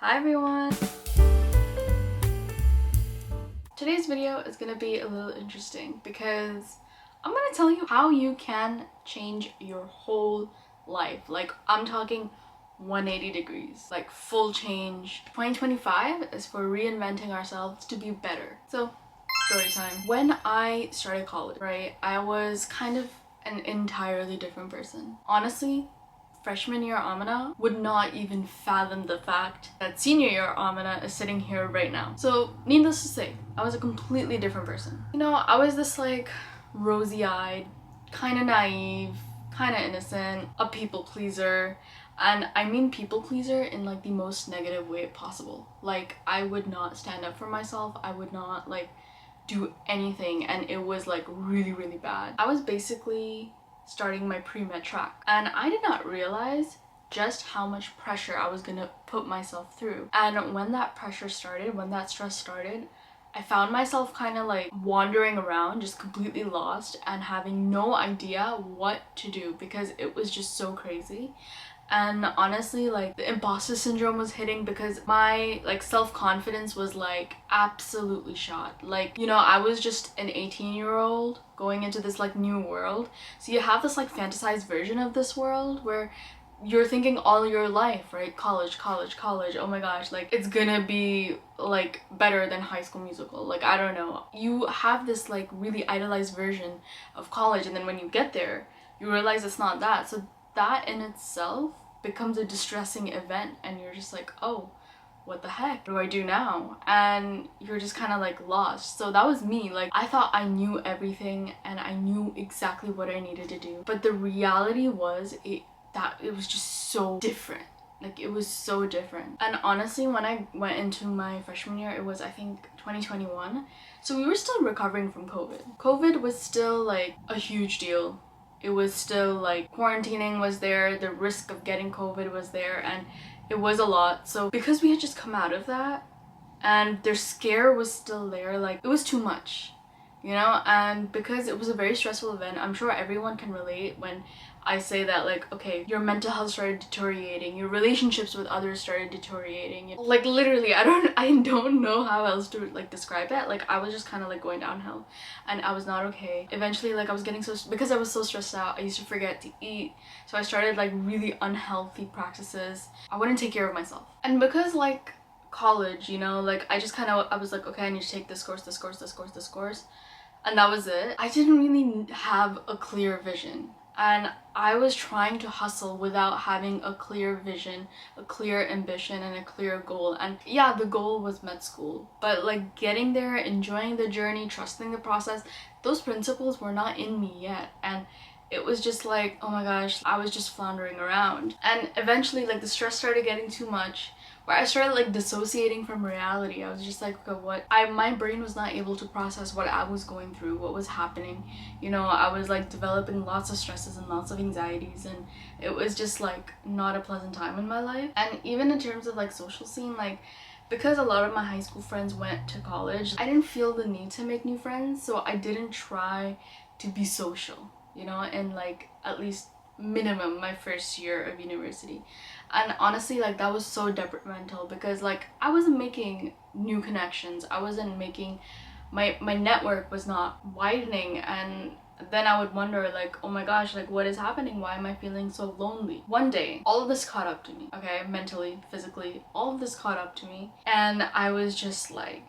Hi everyone! Today's video is gonna be a little interesting because I'm gonna tell you how you can change your whole life. Like, I'm talking 180 degrees, like full change. 2025 is for reinventing ourselves to be better. So, story time. When I started college, right, I was kind of an entirely different person. Honestly, freshman year Amina would not even fathom the fact that senior year Amina is sitting here right now. So needless to say, I was a completely different person. You know, I was this like rosy-eyed, kind of naive, kind of innocent, a people pleaser. And I mean people pleaser in like the most negative way possible. Like, I would not stand up for myself. I would not like do anything, and it was like really bad. I was basically starting my pre-med track, and I did not realize just how much pressure I was gonna put myself through. And when that pressure started, when that stress started, I found myself kind of like wandering around, just completely lost and having no idea what to do because it was just so crazy. And honestly, like, the imposter syndrome was hitting because my like self-confidence was like absolutely shot. Like, you know, I was just an 18-year-old going into this like new world, so you have this like fantasized version of this world where you're thinking all your life, right? College, oh my gosh, like it's gonna be like better than High School Musical. Like, I don't know, you have this like really idealized version of college, and then when you get there you realize it's not that. So that in itself becomes a distressing event, and you're just like, oh, what the heck do I do now? And you're just kind of like lost. So that was me. Like, I thought I knew everything and I knew exactly what I needed to do, but the reality was it was just so different. Like, it was so different. And honestly, when I went into my freshman year, it was, I think, 2021, so we were still recovering from COVID was still like a huge deal. It was still like quarantining was there, the risk of getting COVID was there, and it was a lot. So because we had just come out of that and their scare was still there, like, it was too much, you know? And because it was a very stressful event, I'm sure everyone can relate when I say that, like, okay, your mental health started deteriorating, your relationships with others started deteriorating. Like, literally, I don't know how else to like describe it. Like, I was just kind of like going downhill and I was not okay. Eventually, like, I was getting because I was so stressed out, I used to forget to eat. So I started like really unhealthy practices. I wouldn't take care of myself. And because like college, you know, like, I was like, okay, I need to take this course, and that was it. I didn't really have a clear vision, and I was trying to hustle without having a clear vision, a clear ambition, and a clear goal. And yeah, the goal was med school, but like getting there, enjoying the journey, trusting the process, those principles were not in me yet. And it was just like, oh my gosh, I was just floundering around. And eventually, like, the stress started getting too much, where I started like dissociating from reality. I was just like, okay, my brain was not able to process what I was going through, what was happening. You know, I was like developing lots of stresses and lots of anxieties, and it was just like not a pleasant time in my life. And even in terms of like social scene, like, because a lot of my high school friends went to college, I didn't feel the need to make new friends, so I didn't try to be social, you know, in like at least minimum my first year of university. And honestly, like, that was so detrimental because like I wasn't making new connections, I wasn't making my network was not widening. And then I would wonder, like, oh my gosh, like, what is happening? Why am I feeling so lonely? One day, all of this caught up to me, okay? Mentally, physically, all of this caught up to me, and I was just like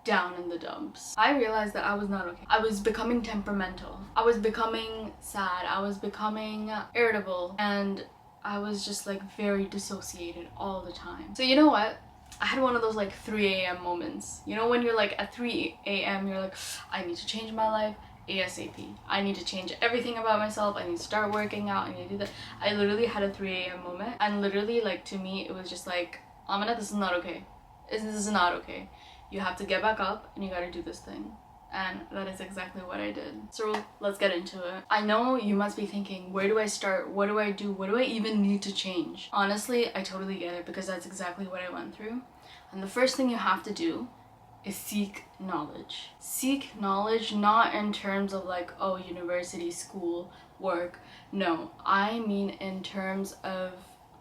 down in the dumps. I realized that I was not okay. I was becoming temperamental. I was becoming sad. I was becoming irritable. And I was just like very dissociated all the time. So you know what? I had one of those like 3 a.m. moments. You know, when you're like at 3 a.m. you're like, I need to change my life ASAP. I need to change everything about myself. I need to start working out. I need to do that. I literally had a 3 a.m. moment, and literally, like, to me it was just like, Amina, this is not okay. This is not okay. You have to get back up and you gotta do this thing. And that is exactly what I did. So let's get into it. I know you must be thinking, where do I start? What do I do? What do I even need to change? Honestly, I totally get it because that's exactly what I went through. And the first thing you have to do is seek knowledge. Seek knowledge not in terms of like, oh, university, school, work. No, I mean in terms of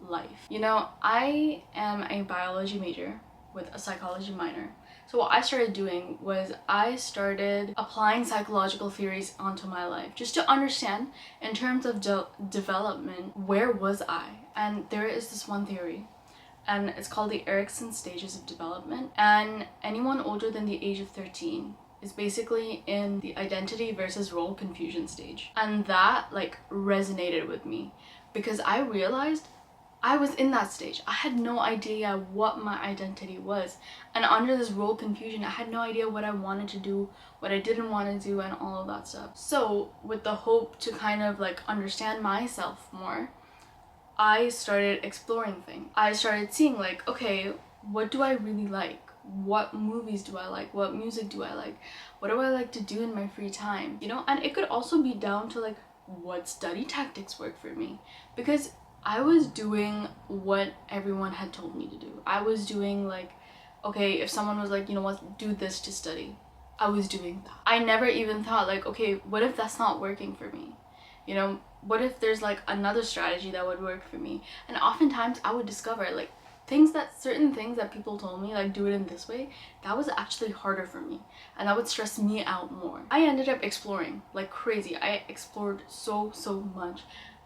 life. You know, I am a biology major with a psychology minor. So what I started doing was I started applying psychological theories onto my life just to understand in terms of development, where was I? And there is this one theory, and it's called the Erikson stages of development. And anyone older than the age of 13 is basically in the identity versus role confusion stage. And that like resonated with me because I realized I was in that stage. I had no idea what my identity was. And under this role confusion, I had no idea what I wanted to do, what I didn't want to do, and all of that stuff. So with the hope to kind of like understand myself more, I started exploring things. I started seeing like, okay, what do I really like? What movies do I like? What music do I like? What do I like to do in my free time? You know, and it could also be down to like what study tactics work for me, because I was doing what everyone had told me to do. I was doing like, okay, if someone was like, you know what, do this to study, I was doing that. I never even thought like, okay, what if that's not working for me? You know, what if there's like another strategy that would work for me? And oftentimes I would discover like certain things that people told me, like do it in this way, that was actually harder for me, and that would stress me out more. I ended up exploring like crazy. I explored so much,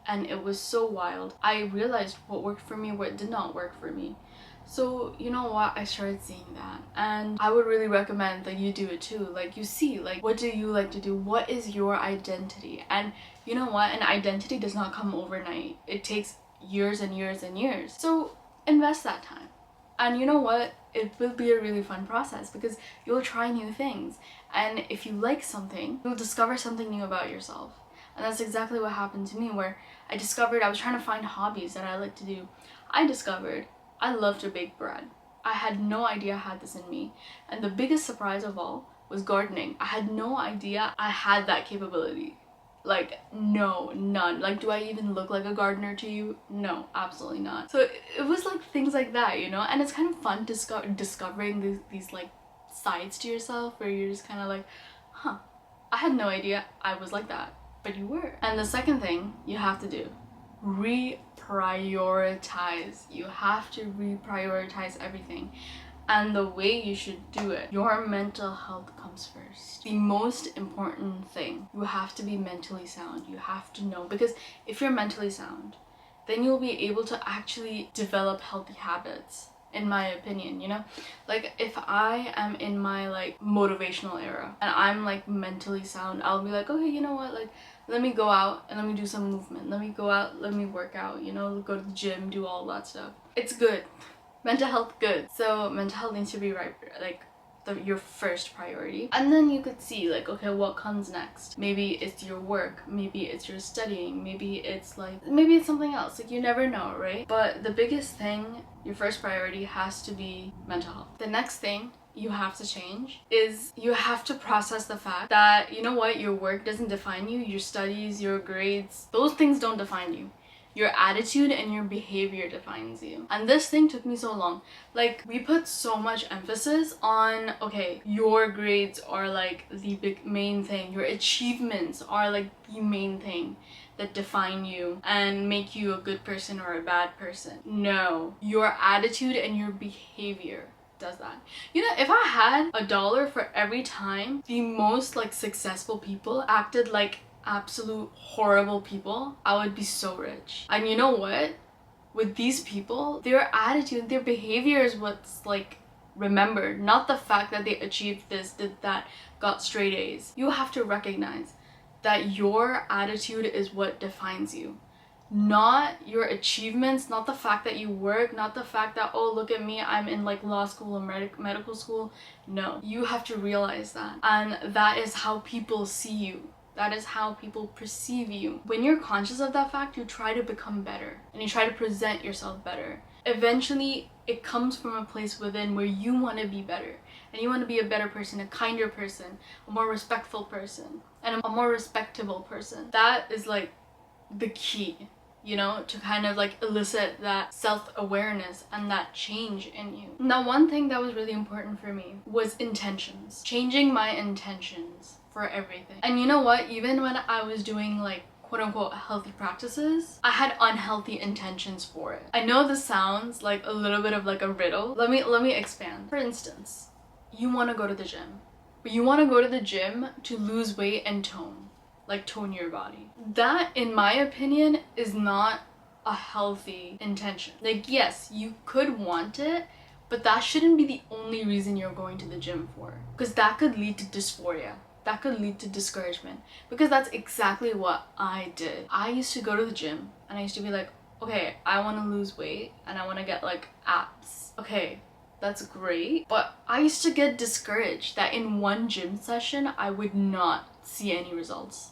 and it was so wild. I realized what worked for me, what did not work for me. So you know what, I started seeing that, and I would really recommend that you do it too. Like you see like, what do you like to do? What is your identity? And you know what, an identity does not come overnight. It takes years and years and years. So invest that time. And you know what, it will be a really fun process because you'll try new things, and if you like something, you'll discover something new about yourself. And that's exactly what happened to me, where I discovered I was trying to find hobbies that I like to do. I discovered I love to bake bread. I had no idea I had this in me. And the biggest surprise of all was gardening. I had no idea I had that capability. Like, no, none. Like, do I even look like a gardener to you? No, absolutely not. So it was like things like that, you know? And it's kind of fun discovering these like sides to yourself where you're just kind of like, huh, I had no idea I was like that. But you were. And the second thing you have to do, reprioritize. You have to reprioritize everything. And the way you should do it, your mental health comes first. The most important thing, you have to be mentally sound. You have to know, because if you're mentally sound, then you'll be able to actually develop healthy habits, in my opinion, you know? Like if I am in my like motivational era and I'm like mentally sound, I'll be like, okay, you know what, like let me go out and let me do some movement. Let me go out, let me work out, you know, go to the gym, do all that stuff. It's good. Mental health, good. So mental health needs to be right, like your first priority. And then you could see like, okay, what comes next? Maybe it's your work, maybe it's your studying, maybe it's something else. Like you never know, right? But the biggest thing, your first priority has to be mental health. The next thing you have to change is you have to process the fact that, you know what, your work doesn't define you, your studies, your grades, those things don't define you. Your attitude and your behavior defines you. And this thing took me so long. Like, we put so much emphasis on, okay, your grades are like the big main thing. Your achievements are like the main thing that define you and make you a good person or a bad person. No, your attitude and your behavior does that. You know, if I had $1 for every time the most like successful people acted like absolute horrible people, I would be so rich. And you know what? With these people, their attitude, their behavior is what's like remembered, not the fact that they achieved this, did that, got straight A's. You have to recognize that your attitude is what defines you, not your achievements, not the fact that you work, not the fact that, oh, look at me, I'm in like law school or medical school. No, you have to realize that. And that is how people see you. That is how people perceive you. When you're conscious of that fact, you try to become better and you try to present yourself better. Eventually, it comes from a place within where you want to be better, and you want to be a better person, a kinder person, a more respectful person, and a more respectable person. That is like the key, you know, to kind of like elicit that self-awareness and that change in you. Now, one thing that was really important for me was intentions. Changing my intentions for everything. And you know what, even when I was doing like quote-unquote healthy practices, I had unhealthy intentions for it. I know this sounds like a little bit of like a riddle. Let me expand. For instance, you want to go to the gym, but you want to go to the gym to lose weight and tone your body. That, in my opinion, is not a healthy intention. Like, yes, you could want it, but that shouldn't be the only reason you're going to the gym for, because that could lead to dysphoria. That could lead to discouragement, because that's exactly what I did. I used to go to the gym and I used to be like, okay, I want to lose weight and I want to get like abs. Okay, that's great. But I used to get discouraged that in one gym session I would not see any results.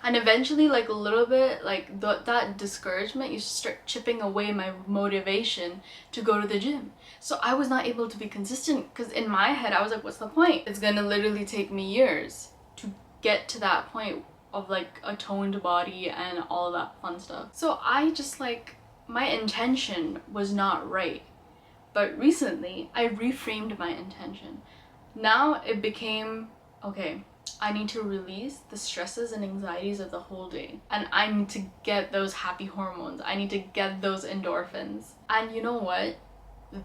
And eventually, like a little bit, like that discouragement used to start chipping away my motivation to go to the gym. So I was not able to be consistent, because in my head I was like, what's the point? It's gonna literally take me years to get to that point of like a toned body and all of that fun stuff. So I just like, my intention was not right. But recently I reframed my intention. Now it became, okay, I need to release the stresses and anxieties of the whole day, and I need to get those happy hormones. I need to get those endorphins. And you know what?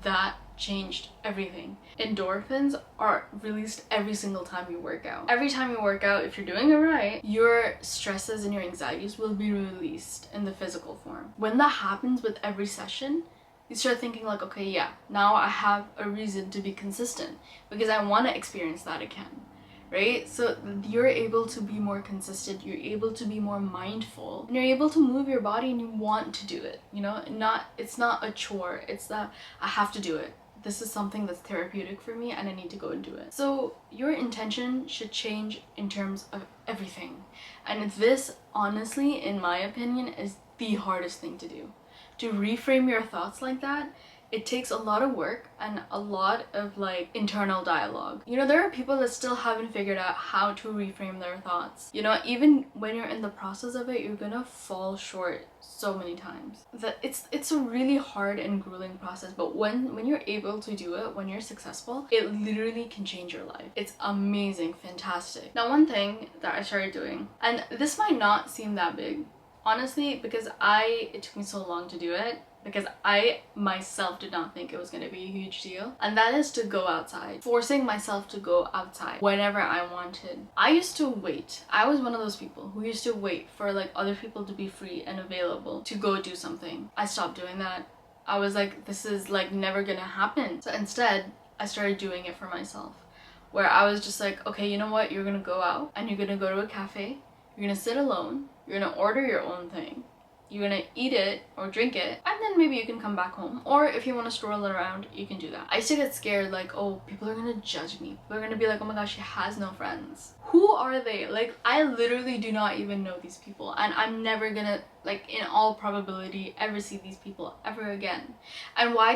That changed everything. Endorphins are released every single time you work out. Every time you work out, if you're doing it right, your stresses and your anxieties will be released in the physical form. When that happens with every session, you start thinking like, okay, yeah, now I have a reason to be consistent because I want to experience that again. Right? So you're able to be more consistent, you're able to be more mindful, and you're able to move your body and you want to do it, you know? It's not a chore, it's that I have to do it. This is something that's therapeutic for me and I need to go and do it. So your intention should change in terms of everything. And this, honestly, in my opinion, is the hardest thing to do. To reframe your thoughts like that, it takes a lot of work and a lot of like internal dialogue. You know, there are people that still haven't figured out how to reframe their thoughts. You know, even when you're in the process of it, you're gonna fall short so many times. It's a really hard and grueling process, but when you're able to do it, when you're successful, it literally can change your life. It's amazing, fantastic. Now, one thing that I started doing, and this might not seem that big, honestly, because it took me so long to do it, because I myself did not think it was going to be a huge deal, and that is to go outside. Forcing myself to go outside whenever I wanted. I used to wait. I was one of those people who used to wait for like other people to be free and available to go do something. I stopped doing that. I was like, this is like never gonna happen. So instead, I started doing it for myself, where I was just like, okay, you know what? You're gonna go out and you're gonna go to a cafe. You're gonna sit alone. You're gonna order your own thing. You're gonna eat it or drink it, and then maybe you can come back home. Or if you want to stroll around, you can do that. I used to get scared, like, oh, people are gonna judge me. People are gonna be like, oh my gosh, she has no friends. Who are they? Like, I literally do not even know these people, and I'm never gonna, like, in all probability, ever see these people ever again. And why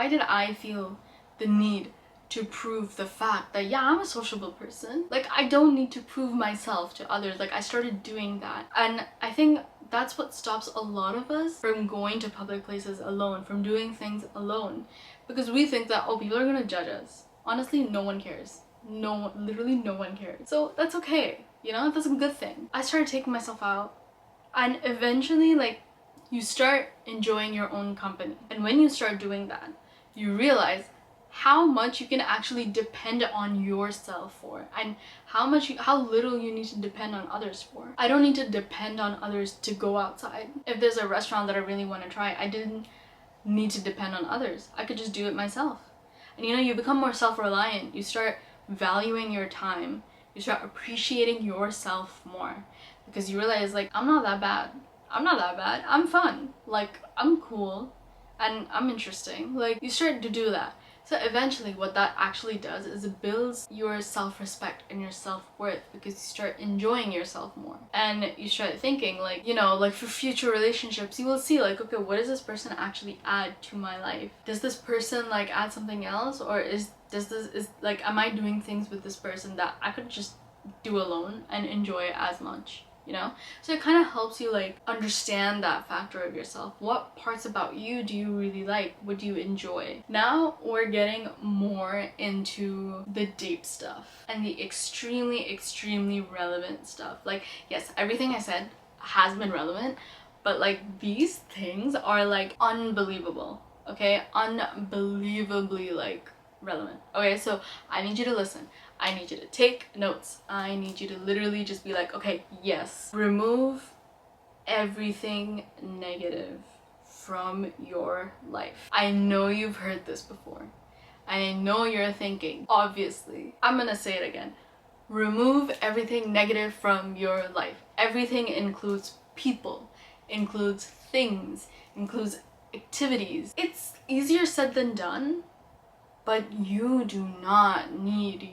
did I feel the need to prove the fact that, yeah, I'm a sociable person? Like, I don't need to prove myself to others. Like, I started doing that, and I think that's what stops a lot of us from going to public places alone, from doing things alone, because we think that, oh, people are gonna judge us. Honestly, no one cares. Literally no one cares. So that's okay, you know? That's a good thing. I started taking myself out, and eventually, like, you start enjoying your own company. And when you start doing that, you realize how much you can actually depend on yourself for, and how little you need to depend on others for. I don't need to depend on others to go outside. If there's a restaurant that I really want to try, I didn't need to depend on others. I could just do it myself. And you know, you become more self-reliant. You start valuing your time. You start appreciating yourself more, because you realize, like, I'm not that bad. I'm fun. Like, I'm cool and I'm interesting. Like, you start to do that. So eventually what that actually does is it builds your self-respect and your self-worth, because you start enjoying yourself more. And you start thinking, like, you know, like for future relationships, you will see like, okay, what does this person actually add to my life? Does this person like add something else? Or am I doing things with this person that I could just do alone and enjoy as much? You know? So it kind of helps you like understand that factor of yourself. What parts about you do you really like? What do you enjoy? Now we're getting more into the deep stuff and the extremely relevant stuff. Like, yes, everything I said has been relevant, but like these things are like unbelievable, okay? Unbelievably like relevant. Okay, so I need you to listen. I need you to take notes. I need you to literally just be like, okay, yes. Remove everything negative from your life. I know you've heard this before. I know you're thinking, obviously. I'm gonna say it again. Remove everything negative from your life. Everything includes people, includes things, includes activities. It's easier said than done, but you do not need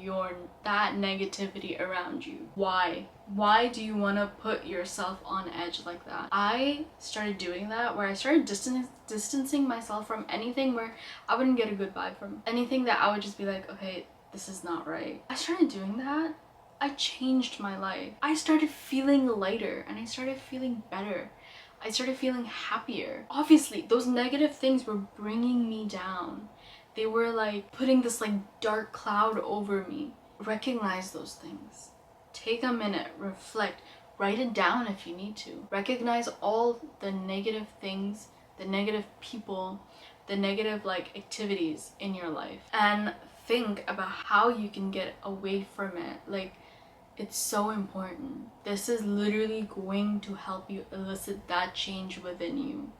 that negativity around you. Why? Why do you want to put yourself on edge like that? I started doing that where I started distancing myself from anything where I wouldn't get a good vibe from. Anything that I would just be like, okay, this is not right. I started doing that. I changed my life. I started feeling lighter and I started feeling better. I started feeling happier. Obviously, those negative things were bringing me down. They were like putting this like dark cloud over me. Recognize those things. Take a minute, reflect, write it down if you need to. Recognize all the negative things, the negative people, the negative like activities in your life, and think about how you can get away from it. Like, it's so important. This is literally going to help you elicit that change within you.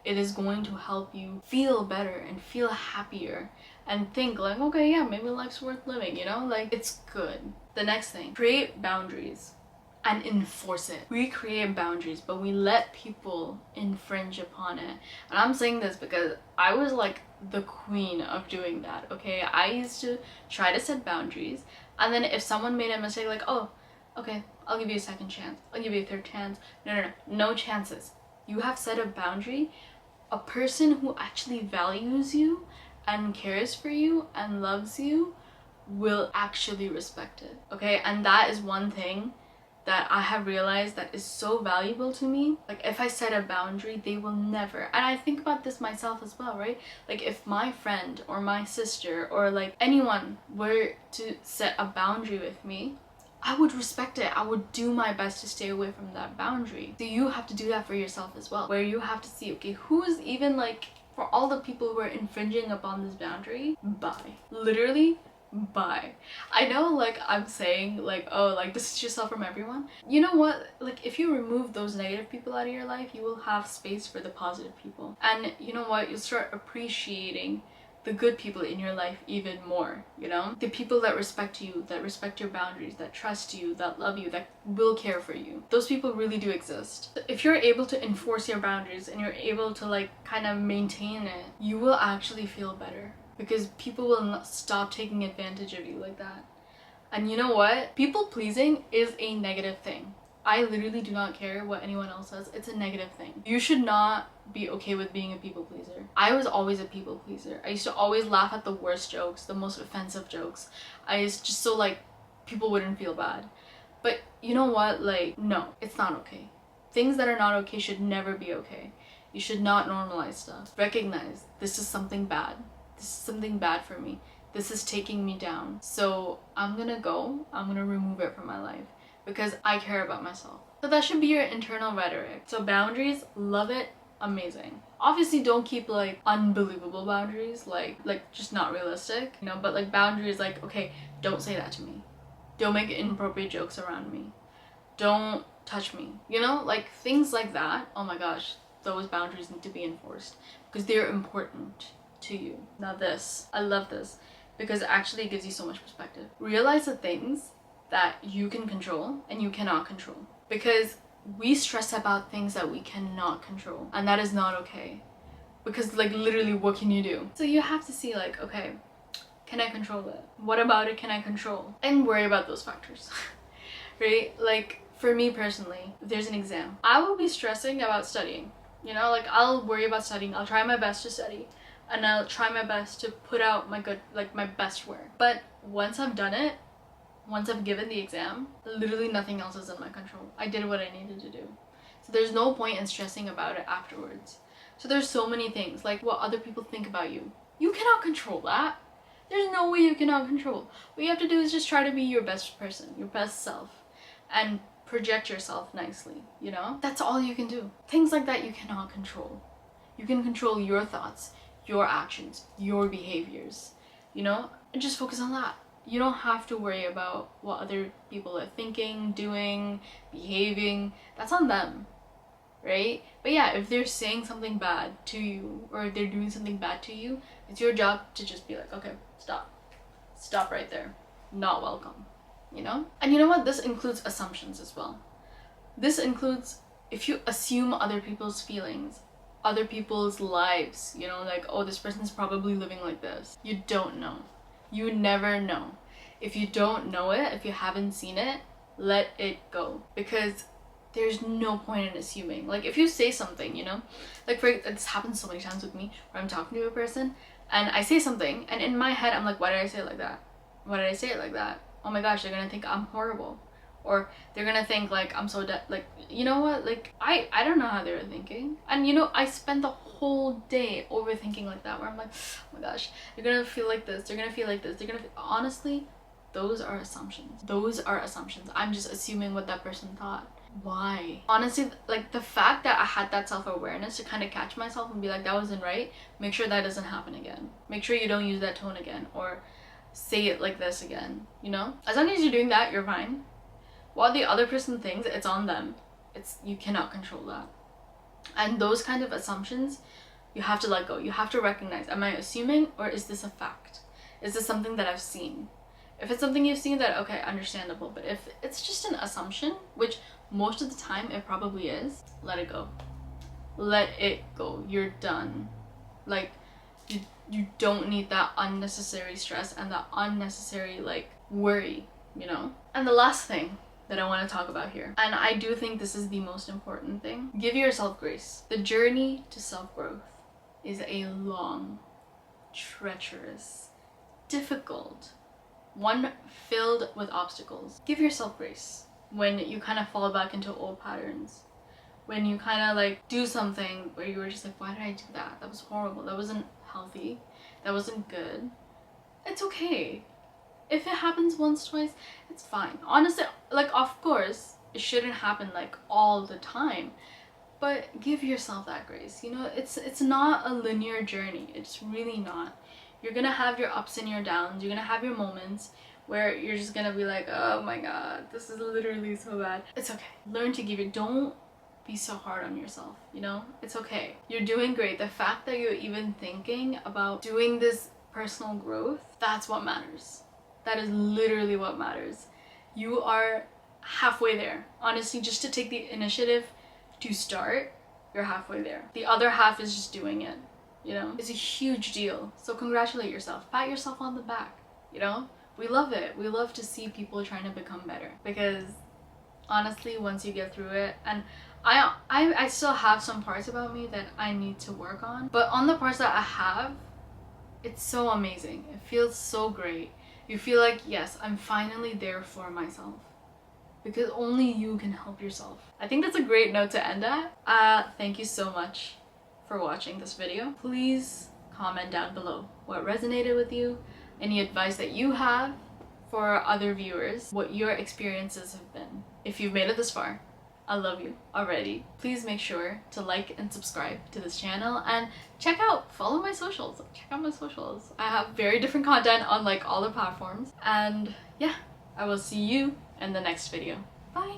It is going to help you feel better and feel happier and think like, okay, yeah, maybe life's worth living, you know? Like, it's good. The next thing, create boundaries and enforce it. We create boundaries, but we let people infringe upon it. And I'm saying this because I was like the queen of doing that, okay? I used to try to set boundaries, and then if someone made a mistake, like, oh, okay, I'll give you a second chance, I'll give you a third chance. No chances. You have set a boundary. A person who actually values you and cares for you and loves you will actually respect it, okay? And that is one thing that I have realized that is so valuable to me. Like, if I set a boundary, they will never, and I think about this myself as well, right? Like, if my friend or my sister or like anyone were to set a boundary with me, I would respect it. I would do my best to stay away from that boundary. So you have to do that for yourself as well, where you have to see, okay, who's even like, for all the people who are infringing upon this boundary, bye. Literally, bye. I know, like, I'm saying like, oh, like, distance yourself from everyone. You know what? Like, if you remove those negative people out of your life, you will have space for the positive people. And you know what? You'll start appreciating the good people in your life even more, you know? The people that respect you, that respect your boundaries, that trust you, that love you, that will care for you. Those people really do exist. If you're able to enforce your boundaries and you're able to like kind of maintain it, you will actually feel better, because people will not stop taking advantage of you like that. And you know what? People pleasing is a negative thing. I literally do not care what anyone else says. It's a negative thing. You should not be okay with being a people pleaser. I was always a people pleaser. I used to always laugh at the worst jokes, the most offensive jokes. I used just so like people wouldn't feel bad. But you know what? Like, no, it's not okay. Things that are not okay should never be okay. You should not normalize stuff. Recognize this is something bad. This is something bad for me. This is taking me down. So I'm gonna remove it from my life, because I care about myself. So that should be your internal rhetoric. So boundaries, love it, amazing. Obviously don't keep like unbelievable boundaries, like just not realistic, you know, but like boundaries like, okay, don't say that to me. Don't make inappropriate jokes around me. Don't touch me, you know, like things like that. Oh my gosh, those boundaries need to be enforced because they're important to you. Now this, I love this because it actually gives you so much perspective. Realize the things that you can control and you cannot control, because we stress about things that we cannot control, and that is not okay, because like literally what can you do? So you have to see like, okay, can I control it? What about it can I control? And worry about those factors. Right? Like for me personally, if there's an exam, I will be stressing about studying, you know, like I'll worry about studying, I'll try my best to study, and I'll try my best to put out my my best work. But once I've done it, once I've given the exam, literally nothing else is in my control. I did what I needed to do. So there's no point in stressing about it afterwards. So there's so many things, like what other people think about you. You cannot control that. There's no way you cannot control. What you have to do is just try to be your best person, your best self, and project yourself nicely, you know? That's all you can do. Things like that you cannot control. You can control your thoughts, your actions, your behaviors, you know? And just focus on that. You don't have to worry about what other people are thinking, doing, behaving. That's on them, right? But yeah, if they're saying something bad to you or if they're doing something bad to you, it's your job to just be like, okay, stop. Stop right there. Not welcome, you know? And you know what? This includes assumptions as well. This includes if you assume other people's feelings, other people's lives, you know, like, oh, this person's probably living like this. You don't know. You never know. If you don't know it, if you haven't seen it, let it go. Because there's no point in assuming. Like, if you say something, you know, like this happens so many times with me where I'm talking to a person and I say something and in my head I'm like, why did I say it like that? Why did I say it like that? Oh my gosh, they're gonna think I'm horrible. Or they're gonna think like I'm so like, you know what, like I don't know how they were thinking. And you know, I spent the whole day overthinking like that, where I'm like, oh my gosh, they're gonna feel like this, they're gonna feel like this, they're gonna feel... Honestly, those are assumptions. Those are assumptions. I'm just assuming what that person thought. Why? Honestly, like the fact that I had that self-awareness to kind of catch myself and be like, that wasn't right, make sure that doesn't happen again. Make sure you don't use that tone again or say it like this again, you know? As long as you're doing that, you're fine. What the other person thinks, it's on them. You cannot control that. And those kind of assumptions, you have to let go. You have to recognize, am I assuming or is this a fact? Is this something that I've seen? If it's something you've seen, that okay, understandable. But if it's just an assumption, which most of the time it probably is, let it go. Let it go. You're done. Like, you don't need that unnecessary stress and that unnecessary like worry, you know? And the last thing that I want to talk about here, and I do think this is the most important thing, give yourself grace. The journey to self-growth is a long, treacherous, difficult one, filled with obstacles. Give yourself grace when you kind of fall back into old patterns, when you kind of like do something where you were just like, why did I do that? That was horrible, that wasn't healthy, that wasn't good. It's okay. If it happens once, twice, it's fine. Honestly, like, of course, it shouldn't happen like all the time, but give yourself that grace. You know, it's not a linear journey. It's really not. You're gonna have your ups and your downs. You're gonna have your moments where you're just gonna be like, oh my god, this is literally so bad. It's okay. Learn to give it. Don't be so hard on yourself, you know? It's okay. You're doing great. The fact that you're even thinking about doing this personal growth, that's what matters. That is literally what matters. You are halfway there. Honestly, just to take the initiative to start, you're halfway there. The other half is just doing it, you know? It's a huge deal. So congratulate yourself. Pat yourself on the back, you know? We love it. We love to see people trying to become better, because honestly, once you get through it, and I still have some parts about me that I need to work on, but on the parts that I have, it's so amazing. It feels so great. You feel like, yes, I'm finally there for myself, because only you can help yourself. I think that's a great note to end at. Thank you so much for watching this video. Please comment down below what resonated with you, any advice that you have for other viewers, what your experiences have been. If you've made it this far, I love you already. Please make sure to like and subscribe to this channel, and follow my socials. Check out my socials. I have very different content on like all the platforms. And yeah, I will see you in the next video. Bye!